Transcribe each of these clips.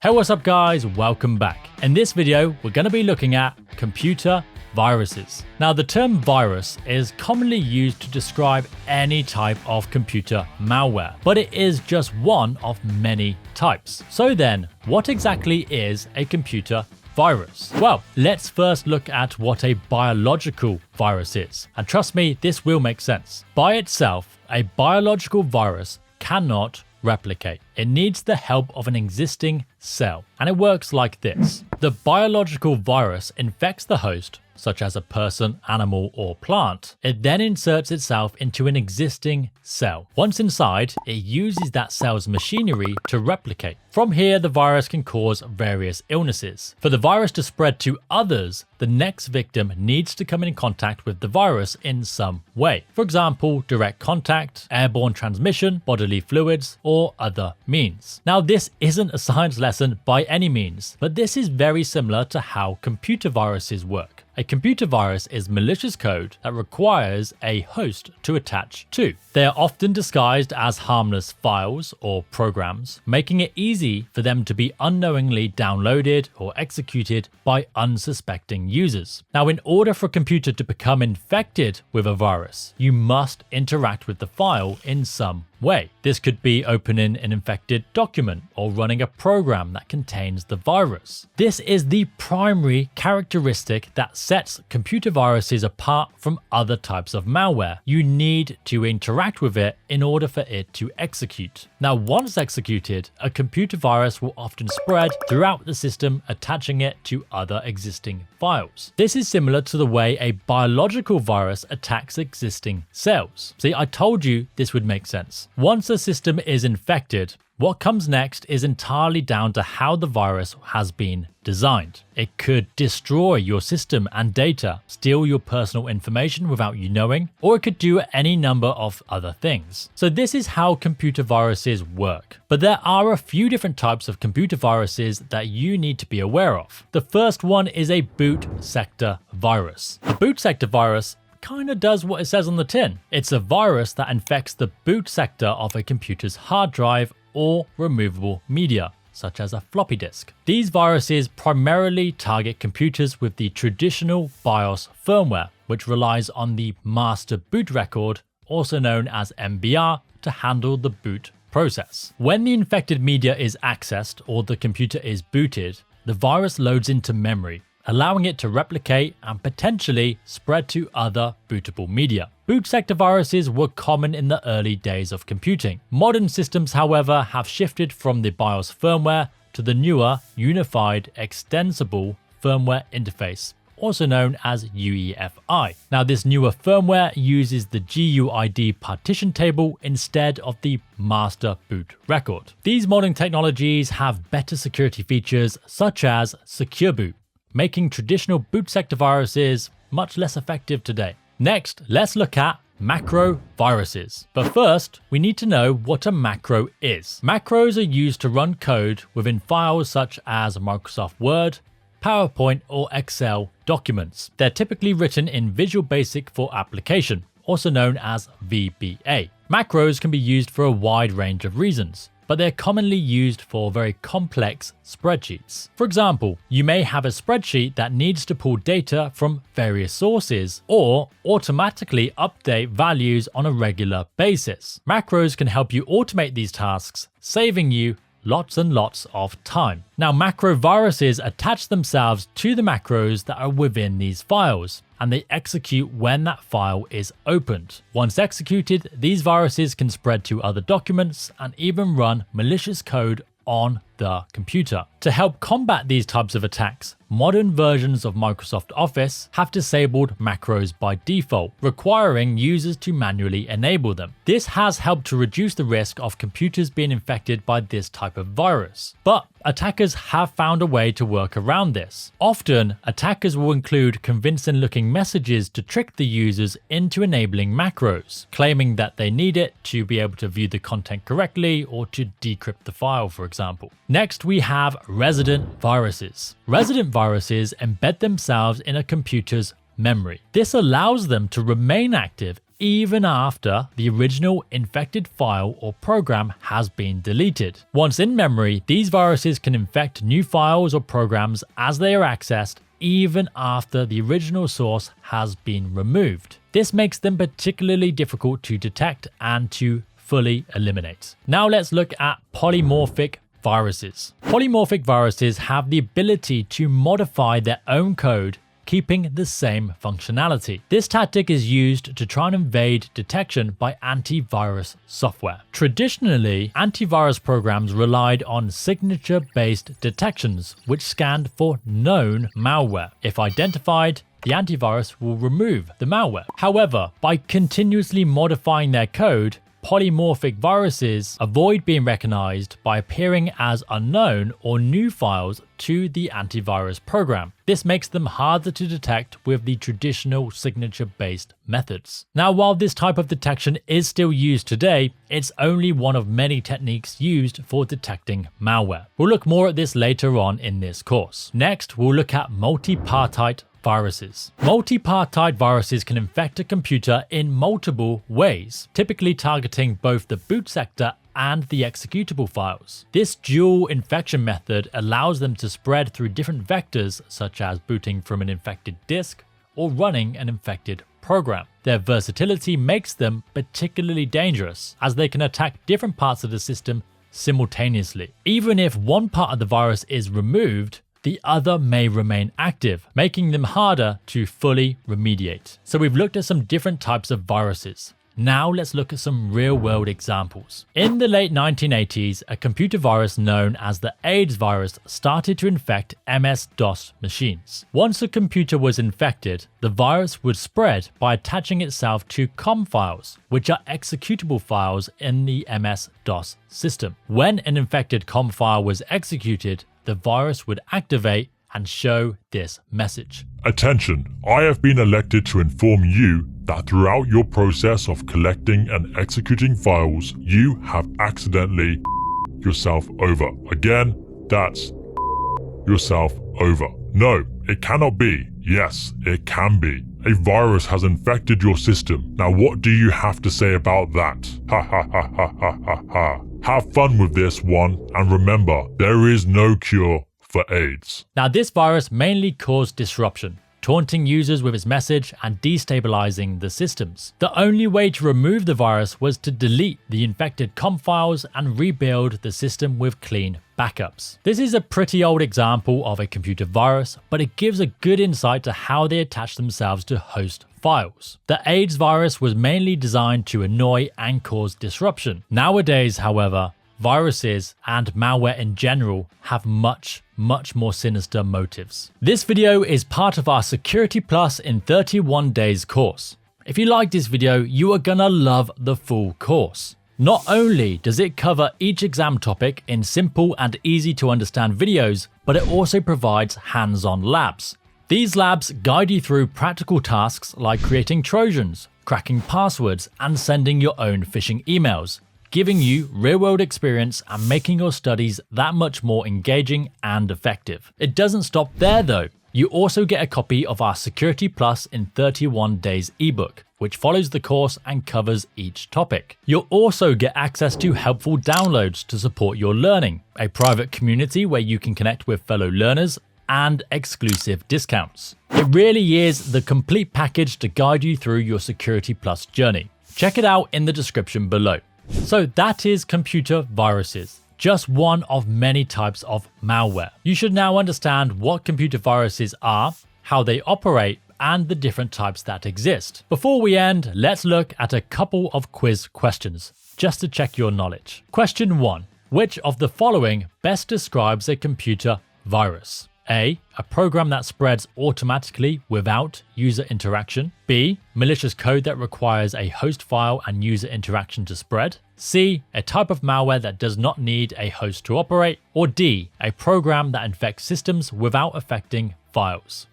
Hey, what's up guys? Welcome back. In this video, we're going to be looking at computer viruses. Now, the term virus is commonly used to describe any type of computer malware, but it is just one of many types. So then, what exactly is a computer virus? Well, let's first look at what a biological virus is. And trust me, this will make sense. By itself, a biological virus cannot replicate. It needs the help of an existing cell. And it works like this. The biological virus infects the host, such as a person, animal, or plant. It then inserts itself into an existing cell. Once inside, it uses that cell's machinery to replicate. From here, the virus can cause various illnesses. For the virus to spread to others, the next victim needs to come in contact with the virus in some way. For example, direct contact, airborne transmission, bodily fluids, or other means. Now, this isn't a science lesson by any means, but this is very similar to how computer viruses work. A computer virus is malicious code that requires a host to attach to. They are often disguised as harmless files or programs, making it easy for them to be unknowingly downloaded or executed by unsuspecting users. Now, in order for a computer to become infected with a virus, you must interact with the file in some way. This could be opening an infected document or running a program that contains the virus. This is the primary characteristic that sets computer viruses apart from other types of malware. You need to interact with it in order for it to execute. Now, once executed, a computer virus will often spread throughout the system, attaching it to other existing files. This is similar to the way a biological virus attacks existing cells. See, I told you this would make sense. Once a system is infected, what comes next is entirely down to how the virus has been designed. It could destroy your system and data, steal your personal information without you knowing, or it could do any number of other things. So this is how computer viruses work. But there are a few different types of computer viruses that you need to be aware of. The first one is a boot sector virus. The boot sector virus kind of does what it says on the tin. It's a virus that infects the boot sector of a computer's hard drive or removable media, such as a floppy disk. These viruses primarily target computers with the traditional BIOS firmware, which relies on the master boot record, also known as MBR, to handle the boot process. When the infected media is accessed or the computer is booted, the virus loads into memory, allowing it to replicate and potentially spread to other bootable media. Boot sector viruses were common in the early days of computing. Modern systems, however, have shifted from the BIOS firmware to the newer Unified Extensible Firmware Interface, also known as UEFI. Now, this newer firmware uses the GUID partition table instead of the master boot record. These modern technologies have better security features such as Secure Boot, making traditional boot sector viruses much less effective today. Next, let's look at macro viruses. But first, we need to know what a macro is. Macros are used to run code within files such as Microsoft Word, PowerPoint, or Excel documents. They're typically written in Visual Basic for Application, also known as VBA. Macros can be used for a wide range of reasons, but they're commonly used for very complex spreadsheets. For example, you may have a spreadsheet that needs to pull data from various sources or automatically update values on a regular basis. Macros can help you automate these tasks, saving you lots and lots of time. Now, macro viruses attach themselves to the macros that are within these files, and they execute when that file is opened. Once executed, these viruses can spread to other documents and even run malicious code on the computer. To help combat these types of attacks, modern versions of Microsoft Office have disabled macros by default, requiring users to manually enable them. This has helped to reduce the risk of computers being infected by this type of virus. But attackers have found a way to work around this. Often, attackers will include convincing-looking messages to trick the users into enabling macros, claiming that they need it to be able to view the content correctly or to decrypt the file, for example. Next, we have resident viruses. Resident viruses embed themselves in a computer's memory. This allows them to remain active even after the original infected file or program has been deleted. Once in memory, these viruses can infect new files or programs as they are accessed even after the original source has been removed. This makes them particularly difficult to detect and to fully eliminate. Now let's look at polymorphic viruses. Polymorphic viruses have the ability to modify their own code, keeping the same functionality. This tactic is used to try and invade detection by antivirus software. Traditionally, antivirus programs relied on signature-based detections, which scanned for known malware. If identified, the antivirus will remove the malware. However, by continuously modifying their code, polymorphic viruses avoid being recognized by appearing as unknown or new files to the antivirus program. This makes them harder to detect with the traditional signature-based methods. Now, while this type of detection is still used today, it's only one of many techniques used for detecting malware. We'll look more at this later on in this course. Next, we'll look at multipartite viruses. Multipartite viruses can infect a computer in multiple ways, typically targeting both the boot sector and the executable files. This dual infection method allows them to spread through different vectors, such as booting from an infected disk or running an infected program. Their versatility makes them particularly dangerous, as they can attack different parts of the system simultaneously. Even if one part of the virus is removed, the other may remain active, making them harder to fully remediate. So we've looked at some different types of viruses. Now let's look at some real-world examples. In the late 1980s, a computer virus known as the AIDS virus started to infect MS-DOS machines. Once a computer was infected, the virus would spread by attaching itself to COM files, which are executable files in the MS-DOS system. When an infected COM file was executed, the virus would activate and show this message. Attention, I have been elected to inform you that throughout your process of collecting and executing files, you have accidentally yourself over. Again, that's yourself over. No, it cannot be. Yes, it can be. A virus has infected your system. Now what do you have to say about that? Ha ha ha ha ha ha ha. Have fun with this one, and remember, there is no cure for AIDS. Now this virus mainly caused disruption, taunting users with its message and destabilizing the systems. The only way to remove the virus was to delete the infected COM files and rebuild the system with clean backups. This is a pretty old example of a computer virus, but it gives a good insight to how they attach themselves to host files. The AIDS virus was mainly designed to annoy and cause disruption. Nowadays, however, viruses and malware in general have much more sinister motives. This video is part of our Security Plus in 31 days course. If you like this video, you are gonna love the full course. Not only does it cover each exam topic in simple and easy to understand videos, but it also provides hands-on labs. These labs guide you through practical tasks like creating trojans, cracking passwords, and sending your own phishing emails, giving you real-world experience and making your studies that much more engaging and effective. It doesn't stop there though. You also get a copy of our Security Plus in 31 days ebook, which follows the course and covers each topic. You'll also get access to helpful downloads to support your learning, a private community where you can connect with fellow learners, and exclusive discounts. It really is the complete package to guide you through your Security Plus journey. Check it out in the description below. So that is computer viruses, just one of many types of malware. You should now understand what computer viruses are, how they operate, and the different types that exist. Before we end, let's look at a couple of quiz questions, just to check your knowledge. Question 1. Which of the following best describes a computer virus? A program that spreads automatically without user interaction. B, malicious code that requires a host file and user interaction to spread. C, a type of malware that does not need a host to operate. Or D, a program that infects systems without affecting files.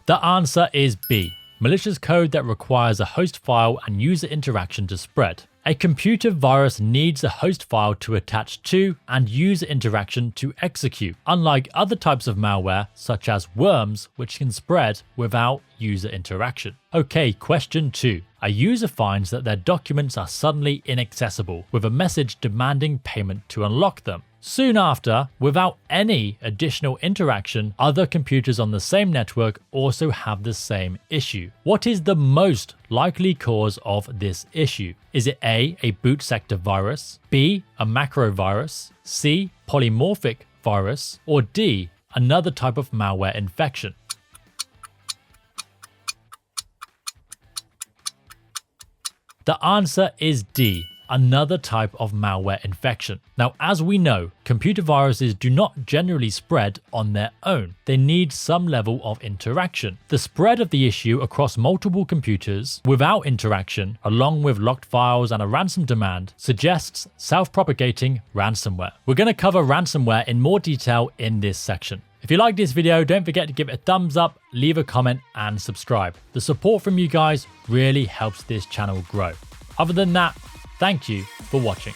The answer is B, malicious code that requires a host file and user interaction to spread. A computer virus needs a host file to attach to and user interaction to execute, unlike other types of malware such as worms, which can spread without user interaction. Okay, question 2. A user finds that their documents are suddenly inaccessible, with a message demanding payment to unlock them. Soon after, without any additional interaction, other computers on the same network also have the same issue. What is the most likely cause of this issue? Is it A, a boot sector virus, B, a macro virus, C, polymorphic virus, or D, another type of malware infection? The answer is D, another type of malware infection. Now, as we know, computer viruses do not generally spread on their own. They need some level of interaction. The spread of the issue across multiple computers without interaction, along with locked files and a ransom demand, suggests self-propagating ransomware. We're going to cover ransomware in more detail in this section. If you like this video, don't forget to give it a thumbs up, leave a comment and subscribe. The support from you guys really helps this channel grow. Other than that, thank you for watching.